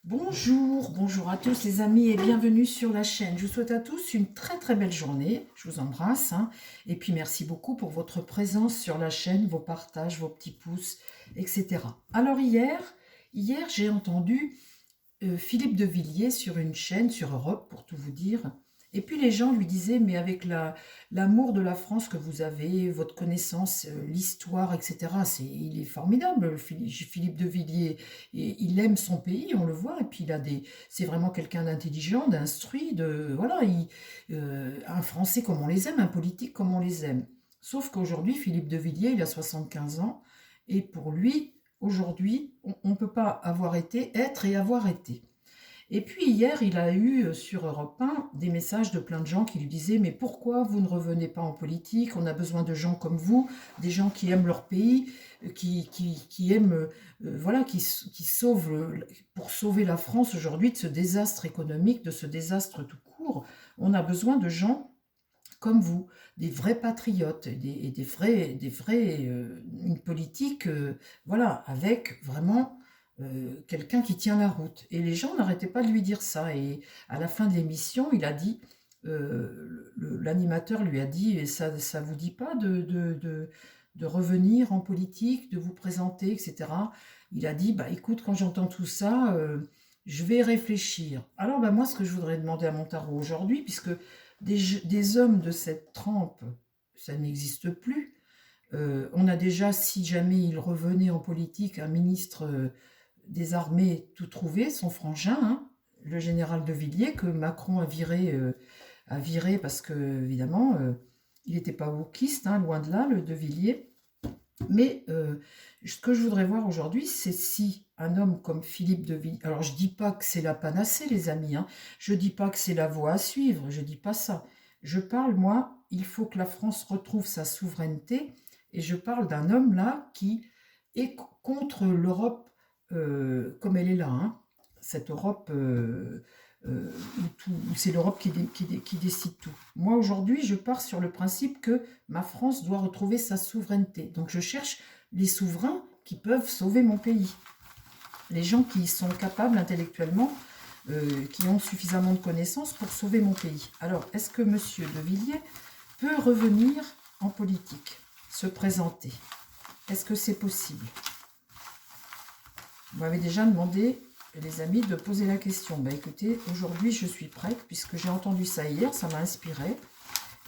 Bonjour, bonjour à tous les amis et bienvenue sur la chaîne. Je vous souhaite à tous une très très belle journée. Je vous embrasse, hein. Et puis merci beaucoup pour votre présence sur la chaîne, vos partages, vos petits pouces, etc. Alors hier j'ai entendu Philippe de Villiers sur une chaîne, sur Europe pour tout vous dire. Et puis les gens lui disaient, mais avec l'amour de la France que vous avez, votre connaissance, l'histoire, etc., il est formidable, Philippe de Villiers. Et il aime son pays, on le voit, et puis c'est vraiment quelqu'un d'intelligent, d'instruit, voilà, un Français comme on les aime, un politique comme on les aime. Sauf qu'aujourd'hui, Philippe de Villiers, il a 75 ans, et pour lui, aujourd'hui, on ne peut pas avoir été, être et avoir été. Et puis hier, il a eu sur Europe 1 des messages de plein de gens qui lui disaient mais pourquoi vous ne revenez pas en politique? On a besoin de gens comme vous, des gens qui aiment leur pays, qui aiment, voilà, qui sauvent, pour sauver la France aujourd'hui de ce désastre économique, de ce désastre tout court. On a besoin de gens comme vous, des vrais patriotes, une politique, voilà, avec vraiment quelqu'un qui tient la route. Et les gens n'arrêtaient pas de lui dire ça. Et à la fin de l'émission, il a dit, l'animateur lui a dit, et ça vous dit pas de revenir en politique, de vous présenter, etc. Il a dit, bah écoute, quand j'entends tout ça, je vais réfléchir. Alors, bah, moi, ce que je voudrais demander à Montaro aujourd'hui, puisque des hommes de cette trempe, ça n'existe plus. On a déjà, si jamais il revenait en politique, un ministre des armées tout trouvé, son frangin, hein, le général de Villiers, que Macron a viré parce que, évidemment, il n'était pas wokiste, hein, loin de là, le de Villiers. Mais ce que je voudrais voir aujourd'hui, c'est si un homme comme Philippe de Villiers... Alors, je ne dis pas que c'est la panacée, les amis, hein. Je ne dis pas que c'est la voie à suivre, je ne dis pas ça. Je parle, moi, il faut que la France retrouve sa souveraineté, et je parle d'un homme là qui est contre l'Europe comme elle est là, hein. Cette Europe où c'est l'Europe qui décide tout. Moi, aujourd'hui, je pars sur le principe que ma France doit retrouver sa souveraineté. Donc, je cherche les souverains qui peuvent sauver mon pays. Les gens qui sont capables intellectuellement, qui ont suffisamment de connaissances pour sauver mon pays. Alors, est-ce que Monsieur de Villiers peut revenir en politique, se présenter? Est-ce que c'est possible? Vous m'avez déjà demandé, les amis, de poser la question. Ben écoutez, aujourd'hui, je suis prête, puisque j'ai entendu ça hier, ça m'a inspiré.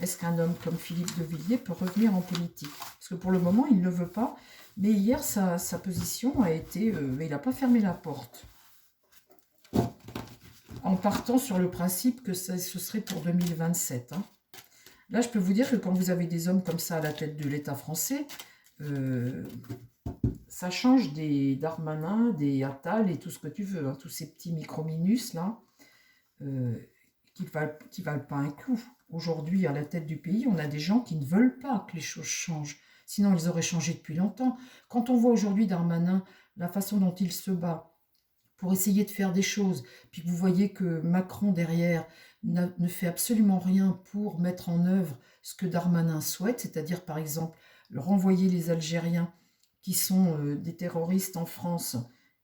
Est-ce qu'un homme comme Philippe de Villiers peut revenir en politique? Parce que pour le moment, il ne veut pas. Mais hier, sa position a été... il n'a pas fermé la porte. En partant sur le principe que ce serait pour 2027. Hein. Là, je peux vous dire que quand vous avez des hommes comme ça à la tête de l'État français, ça change des Darmanin, des Attal et tout ce que tu veux. Hein, tous ces petits microminus là, qui valent pas un coup. Aujourd'hui, à la tête du pays, on a des gens qui ne veulent pas que les choses changent. Sinon, ils auraient changé depuis longtemps. Quand on voit aujourd'hui Darmanin, la façon dont il se bat pour essayer de faire des choses, puis que vous voyez que Macron, derrière, ne fait absolument rien pour mettre en œuvre ce que Darmanin souhaite, c'est-à-dire, par exemple, renvoyer les Algériens qui sont des terroristes en France,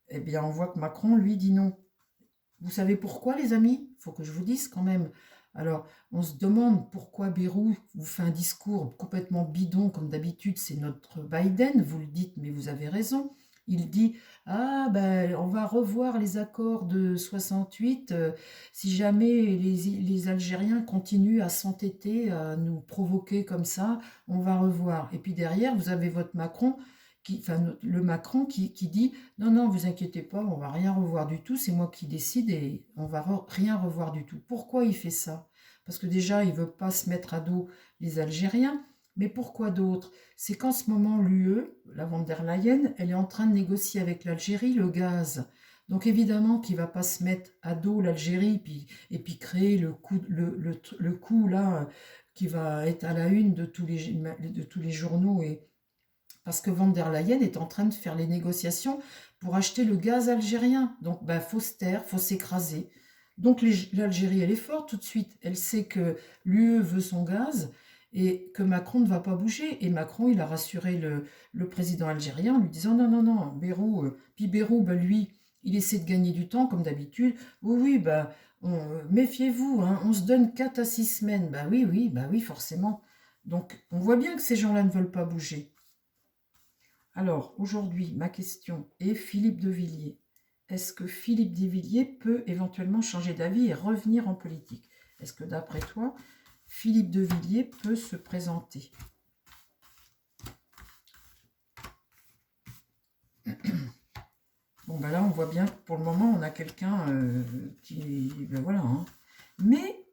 eh bien, on voit que Macron, lui, dit non. Vous savez pourquoi, les amis? Il faut que je vous dise quand même. Alors, on se demande pourquoi Bayrou vous fait un discours complètement bidon, comme d'habitude, c'est notre Biden, vous le dites, mais vous avez raison. Il dit, ah ben, on va revoir les accords de 68 si jamais les Algériens continuent à s'entêter, à nous provoquer comme ça, on va revoir. Et puis derrière, vous avez votre Macron le Macron qui dit non, non, vous inquiétez pas, on va rien revoir du tout, c'est moi qui décide et on va rien revoir du tout. Pourquoi il fait ça? Parce que déjà, il veut pas se mettre à dos les Algériens, mais pourquoi d'autre? C'est qu'en ce moment, l'UE, la von der Leyen, elle est en train de négocier avec l'Algérie le gaz. Donc évidemment qu'il ne va pas se mettre à dos l'Algérie et puis créer le coup là qui va être à la une de tous les journaux parce que von der Leyen est en train de faire les négociations pour acheter le gaz algérien. Donc, ben, faut se taire, faut s'écraser. Donc, l'Algérie, elle est forte tout de suite. Elle sait que l'UE veut son gaz et que Macron ne va pas bouger. Et Macron, il a rassuré le président algérien en lui disant non, non, non, Bayrou. Puis Bayrou, ben, lui, il essaie de gagner du temps, comme d'habitude. Oui, oui, bah, méfiez-vous, hein, on se donne 4 à 6 semaines. Bah oui, forcément. Donc, on voit bien que ces gens-là ne veulent pas bouger. Alors, aujourd'hui, ma question est Philippe de Villiers. Est-ce que Philippe de Villiers peut éventuellement changer d'avis et revenir en politique? Est-ce que, d'après toi, Philippe de Villiers peut se présenter? Bon, ben là, on voit bien que pour le moment, on a quelqu'un qui... Ben voilà. Hein. Mais,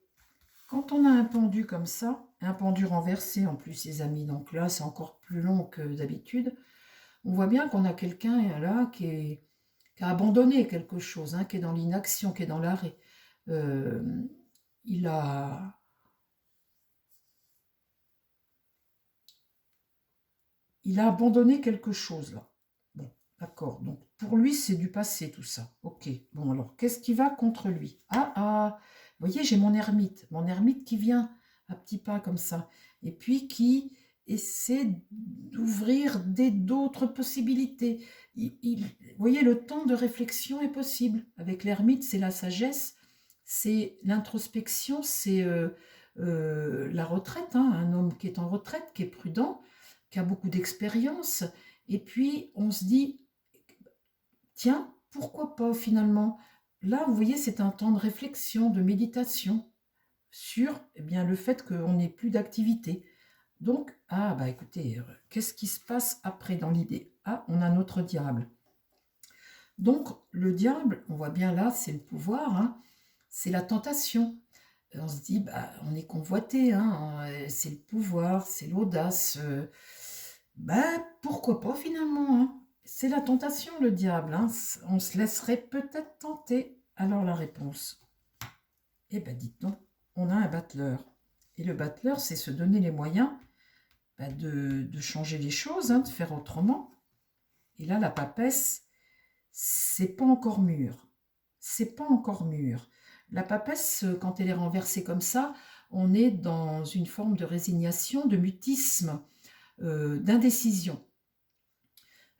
quand on a un pendu comme ça, un pendu renversé en plus, les amis, donc là, c'est encore plus long que d'habitude, on voit bien qu'on a quelqu'un là qui a abandonné quelque chose, hein, qui est dans l'inaction, qui est dans l'arrêt. Euh, il a... Il a abandonné quelque chose là. Bon, d'accord. Donc pour lui, c'est du passé tout ça. Ok. Bon alors, qu'est-ce qui va contre lui? Vous voyez, j'ai mon ermite qui vient à petits pas comme ça, et puis qui essaie d'ouvrir d'autres possibilités. Vous voyez, le temps de réflexion est possible. Avec l'ermite, c'est la sagesse, c'est l'introspection, c'est la retraite. Hein, un homme qui est en retraite, qui est prudent, qui a beaucoup d'expérience, et puis on se dit, tiens, pourquoi pas finalement? Là, vous voyez, c'est un temps de réflexion, de méditation sur le fait qu'on n'ait plus d'activité. Donc, bah écoutez, qu'est-ce qui se passe après dans l'idée? Ah, on a notre diable. Donc, le diable, on voit bien là, c'est le pouvoir, hein, c'est la tentation. On se dit, on est convoité, hein, c'est le pouvoir, c'est l'audace. Pourquoi pas finalement, hein. C'est la tentation, le diable, hein. On se laisserait peut-être tenter. Alors la réponse, dites donc, on a un battleur. Et le battleur, c'est se donner les moyens de changer les choses, hein, de faire autrement. Et là, la papesse, c'est pas encore mûr. C'est pas encore mûr. La papesse, quand elle est renversée comme ça, on est dans une forme de résignation, de mutisme, d'indécision.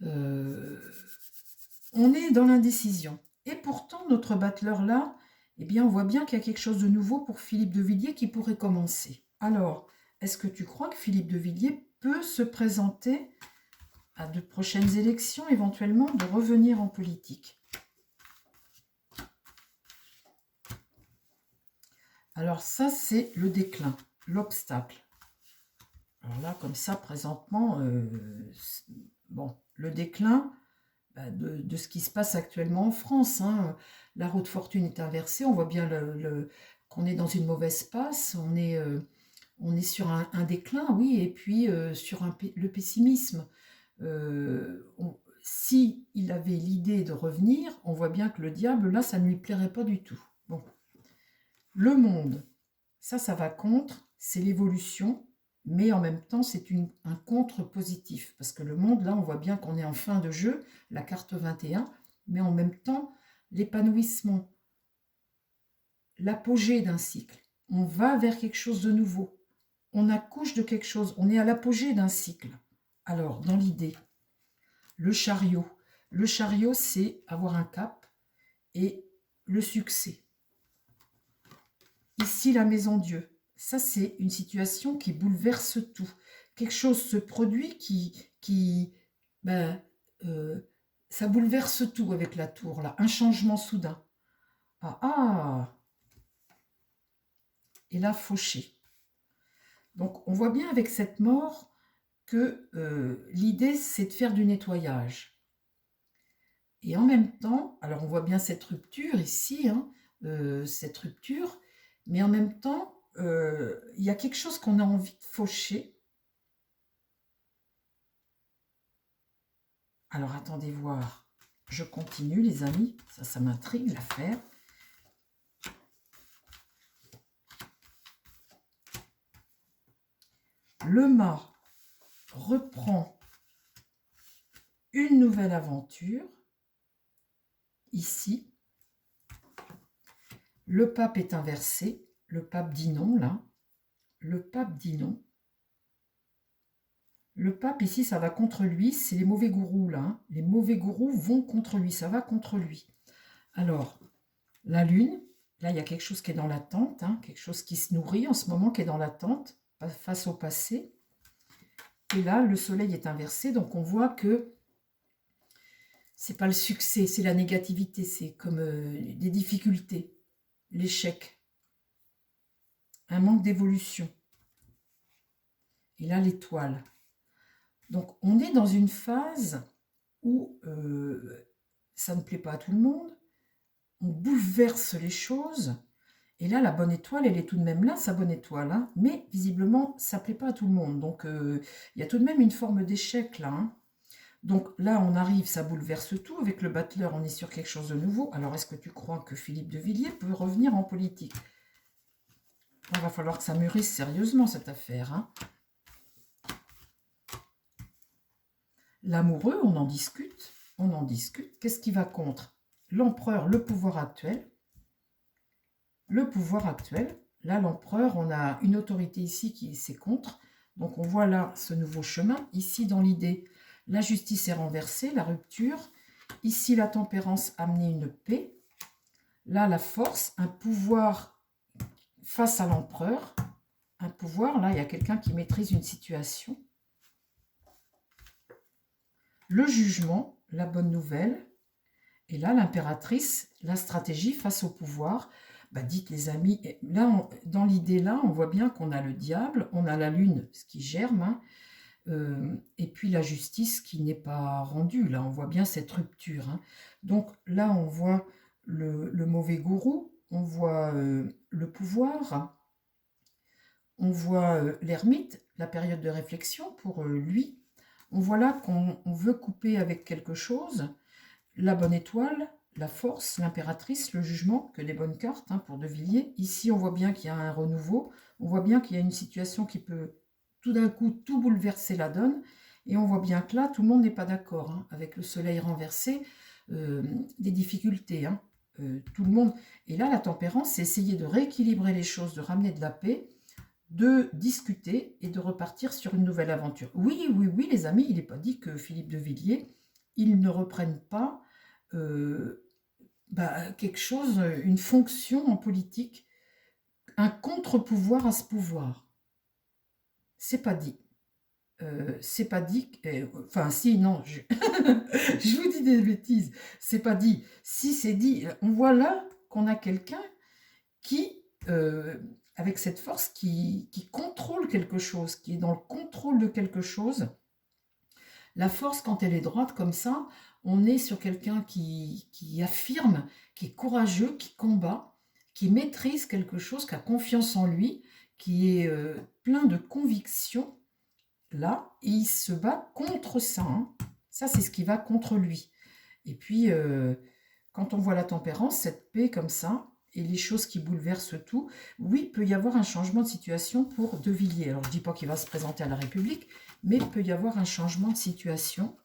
On est dans l'indécision. Et pourtant, notre battleur là, on voit bien qu'il y a quelque chose de nouveau pour Philippe de Villiers qui pourrait commencer. Alors, est-ce que tu crois que Philippe de Villiers peut se présenter à de prochaines élections, éventuellement de revenir en politique? Alors ça, c'est le déclin, l'obstacle. Alors là, comme ça, présentement, le déclin de ce qui se passe actuellement en France. Hein. La roue de fortune est inversée, on voit bien qu'on est dans une mauvaise passe, on est sur un déclin, oui, et puis sur le pessimisme. Si il avait l'idée de revenir, on voit bien que le diable, là, ça ne lui plairait pas du tout. Bon. Le monde, ça va contre, c'est l'évolution, mais en même temps, c'est un contre positif, parce que le monde, là, on voit bien qu'on est en fin de jeu, la carte 21, mais en même temps, l'épanouissement, l'apogée d'un cycle. On va vers quelque chose de nouveau. On accouche de quelque chose, on est à l'apogée d'un cycle. Alors, dans l'idée, le chariot, c'est avoir un cap et le succès. Ici, la maison Dieu. Ça, c'est une situation qui bouleverse tout. Quelque chose se produit ça bouleverse tout avec la tour, là. Un changement soudain. Et là, fauché. Donc, on voit bien avec cette mort que l'idée, c'est de faire du nettoyage. Et en même temps, alors on voit bien cette rupture ici, hein, cette rupture, mais en même temps, il y a quelque chose qu'on a envie de faucher. Alors attendez voir, je continue les amis, ça m'intrigue l'affaire. Le mât reprend une nouvelle aventure, ici. Le pape est inversé, le pape dit non là, le pape dit non. Le pape ici, ça va contre lui, c'est les mauvais gourous là. Hein. Les mauvais gourous vont contre lui, ça va contre lui. Alors, la lune, là, il y a quelque chose qui est dans l'attente, hein, quelque chose qui se nourrit en ce moment, qui est dans l'attente, face au passé. Et là, le soleil est inversé, donc on voit que c'est pas le succès, c'est la négativité, c'est comme des difficultés, l'échec, un manque d'évolution. Et là, l'étoile. Donc, on est dans une phase où ça ne plaît pas à tout le monde, on bouleverse les choses, et là, la bonne étoile, elle est tout de même là, sa bonne étoile, hein, mais visiblement, ça ne plaît pas à tout le monde. Donc, il y a tout de même une forme d'échec là. Hein. Donc là, on arrive, ça bouleverse tout. Avec le battleur, on est sur quelque chose de nouveau. Alors, est-ce que tu crois que Philippe de Villiers peut revenir en politique? Il va falloir que ça mûrisse sérieusement, cette affaire. Hein. L'amoureux, on en discute. On en discute. Qu'est-ce qui va contre? L'empereur, le pouvoir actuel. Le pouvoir actuel. Là, l'empereur, on a une autorité ici qui c'est contre. Donc, on voit là ce nouveau chemin. Ici, dans l'idée, la justice est renversée, la rupture. Ici, la tempérance amener une paix. Là, la force, un pouvoir face à l'empereur. Un pouvoir, là, il y a quelqu'un qui maîtrise une situation. Le jugement, la bonne nouvelle. Et là, l'impératrice, la stratégie face au pouvoir. Bah, dites les amis, là, dans l'idée là, on voit bien qu'on a le diable, on a la lune, ce qui germe, hein, et puis la justice qui n'est pas rendue. Là, on voit bien cette rupture. Hein. Donc là, on voit le mauvais gourou, on voit le pouvoir, on voit l'ermite, la période de réflexion pour lui. On voit là qu'on veut couper avec quelque chose, la bonne étoile, la force, l'impératrice, le jugement, que des bonnes cartes hein, pour De Villiers. Ici, on voit bien qu'il y a un renouveau, on voit bien qu'il y a une situation qui peut tout d'un coup tout bouleverser la donne, et on voit bien que là, tout le monde n'est pas d'accord, hein, avec le soleil renversé, des difficultés, hein, tout le monde. Et là, la tempérance, c'est essayer de rééquilibrer les choses, de ramener de la paix, de discuter et de repartir sur une nouvelle aventure. Oui, oui, oui, les amis, il n'est pas dit que Philippe de Villiers, il ne reprenne pas quelque chose, une fonction en politique, un contre-pouvoir à ce pouvoir. C'est pas dit. C'est pas dit. Enfin, si, non, je vous dis des bêtises. C'est pas dit. Si c'est dit, on voit là qu'on a quelqu'un qui, avec cette force, qui contrôle quelque chose, qui est dans le contrôle de quelque chose. La force, quand elle est droite comme ça, on est sur quelqu'un qui affirme, qui est courageux, qui combat, qui maîtrise quelque chose, qui a confiance en lui, qui est plein de conviction, là, et il se bat contre ça. Hein. Ça, c'est ce qui va contre lui. Et puis, quand on voit la tempérance, cette paix comme ça, et les choses qui bouleversent tout, oui, il peut y avoir un changement de situation pour De Villiers. Alors, je ne dis pas qu'il va se présenter à la République, mais il peut y avoir un changement de situation,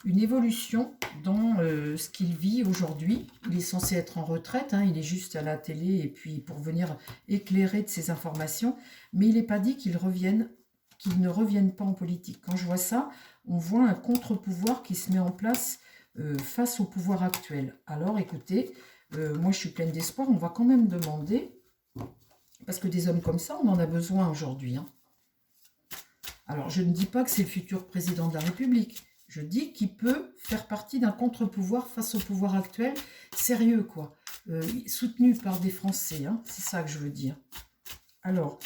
une évolution dans ce qu'il vit aujourd'hui. Il est censé être en retraite, hein, il est juste à la télé et puis pour venir éclairer de ses informations, mais il n'est pas dit qu'il ne revienne pas en politique. Quand je vois ça, on voit un contre-pouvoir qui se met en place face au pouvoir actuel. Alors écoutez, moi je suis pleine d'espoir, on va quand même demander, parce que des hommes comme ça, on en a besoin aujourd'hui. Hein. Alors je ne dis pas que c'est le futur président de la République, je dis qu'il peut faire partie d'un contre-pouvoir face au pouvoir actuel, sérieux quoi, soutenu par des Français, hein, c'est ça que je veux dire. Alors,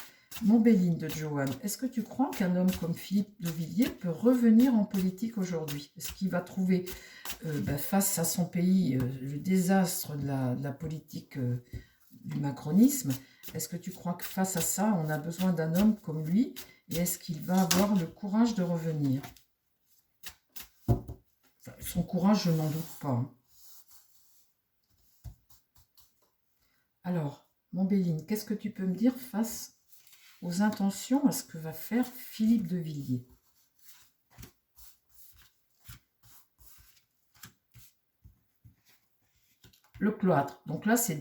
mon Béline de Joanne, est-ce que tu crois qu'un homme comme Philippe de Villiers peut revenir en politique aujourd'hui? Est-ce qu'il va trouver, face à son pays, le désastre de la politique du macronisme? Est-ce que tu crois que face à ça, on a besoin d'un homme comme lui? Et est-ce qu'il va avoir le courage de revenir? Enfin, son courage, je n'en doute pas. Hein. Alors, mon Béline, qu'est-ce que tu peux me dire face aux intentions, à ce que va faire Philippe de Villiers? Le cloître. Donc là, c'est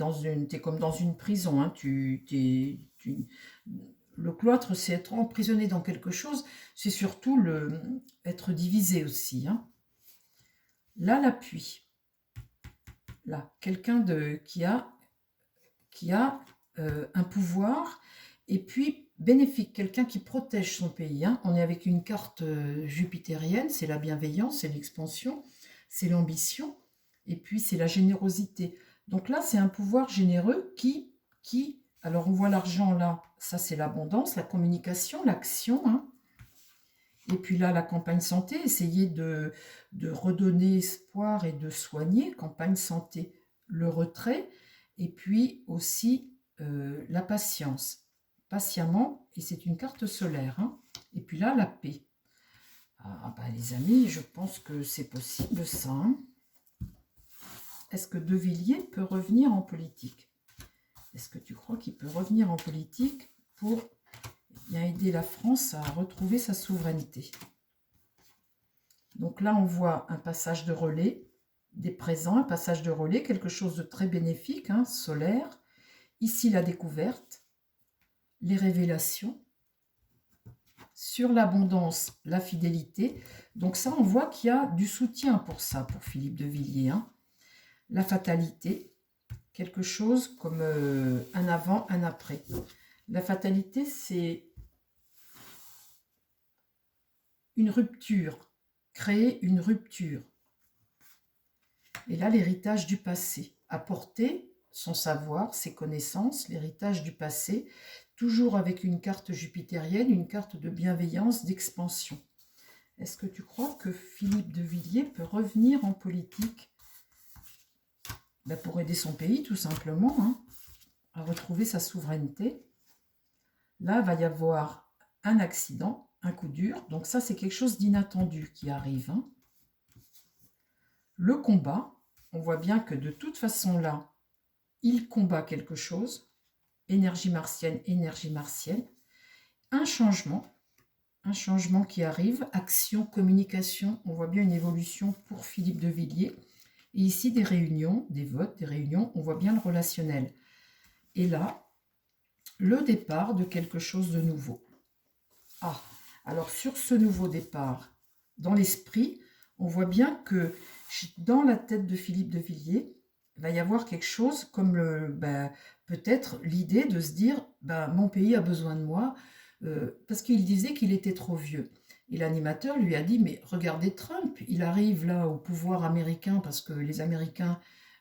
t'es comme dans une prison. Hein. Le cloître, c'est être emprisonné dans quelque chose. C'est surtout être divisé aussi. Hein. Là, l'appui. Là, quelqu'un qui a un pouvoir et puis bénéfique, quelqu'un qui protège son pays. Hein. On est avec une carte jupitérienne, c'est la bienveillance, c'est l'expansion, c'est l'ambition et puis c'est la générosité. Donc là, c'est un pouvoir généreux alors on voit l'argent là, ça c'est l'abondance, la communication, l'action. Hein. Et puis là, la campagne santé, essayer de redonner espoir et de soigner, campagne santé, le retrait, et puis aussi la patience, patiemment, et c'est une carte solaire. Hein. Et puis là, la paix. Ah bah les amis, je pense que c'est possible ça. Hein. Est-ce que De Villiers peut revenir en politique? Est-ce que tu crois qu'il peut revenir en politique pour bien aider la France à retrouver sa souveraineté? Donc là, on voit un passage de relais, des présents, un passage de relais, quelque chose de très bénéfique, hein, solaire. Ici, la découverte, les révélations. Sur l'abondance, la fidélité. Donc ça, on voit qu'il y a du soutien pour ça, pour Philippe de Villiers. Hein. La fatalité, quelque chose comme un avant, un après. La fatalité, c'est une rupture, créer une rupture. Et là, l'héritage du passé, apporter son savoir, ses connaissances, l'héritage du passé, toujours avec une carte jupitérienne, une carte de bienveillance, d'expansion. Est-ce que tu crois que Philippe de Villiers peut revenir en politique pour aider son pays, tout simplement, hein, à retrouver sa souveraineté? Là, il va y avoir un accident, un coup dur. Donc ça, c'est quelque chose d'inattendu qui arrive. Hein. Le combat, on voit bien que de toute façon là, il combat quelque chose. Énergie martienne. Un changement qui arrive. Action, communication. On voit bien une évolution pour Philippe de Villiers. Et ici, des réunions, des votes, des réunions. On voit bien le relationnel. Et là, le départ de quelque chose de nouveau. Ah, alors sur ce nouveau départ, dans l'esprit, on voit bien que dans la tête de Philippe de Villiers, il va y avoir quelque chose comme peut-être l'idée de se dire mon pays a besoin de moi, parce qu'il disait qu'il était trop vieux. Et l'animateur lui a dit, mais regardez Trump, il arrive là au pouvoir américain parce que les Américains,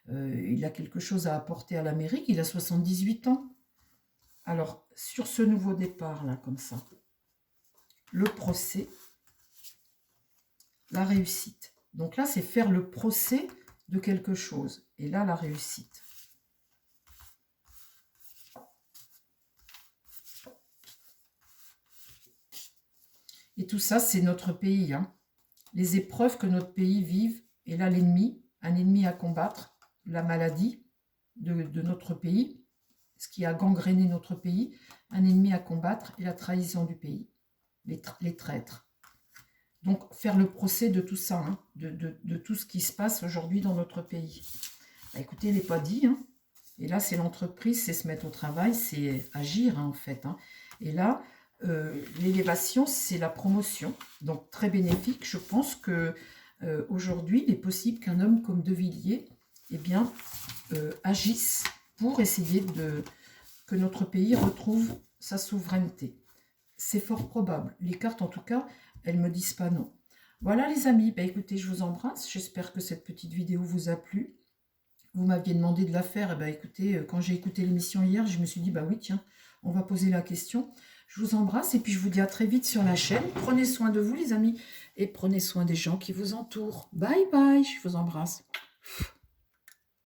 il a quelque chose à apporter à l'Amérique, il a 78 ans. Alors, sur ce nouveau départ là, comme ça, le procès, la réussite. Donc là, c'est faire le procès de quelque chose. Et là, la réussite. Et tout ça, c'est notre pays. Hein. Les épreuves que notre pays vive. Et là, l'ennemi, un ennemi à combattre, la maladie de notre pays, ce qui a gangréné notre pays, un ennemi à combattre et la trahison du pays, les traîtres. Donc, faire le procès de tout ça, hein, de tout ce qui se passe aujourd'hui dans notre pays. Écoutez, il n'est pas dit. Hein. Et là, c'est l'entreprise, c'est se mettre au travail, c'est agir, hein, en fait. Hein. Et là, l'élévation, c'est la promotion. Donc, très bénéfique. Je pense que aujourd'hui, il est possible qu'un homme comme De Villiers agisse pour essayer que notre pays retrouve sa souveraineté. C'est fort probable. Les cartes, en tout cas, elles ne me disent pas non. Voilà les amis, écoutez, je vous embrasse. J'espère que cette petite vidéo vous a plu. Vous m'aviez demandé de la faire. Écoutez, quand j'ai écouté l'émission hier, je me suis dit, oui, tiens, on va poser la question. Je vous embrasse et puis je vous dis à très vite sur la chaîne. Prenez soin de vous les amis et prenez soin des gens qui vous entourent. Bye bye, je vous embrasse.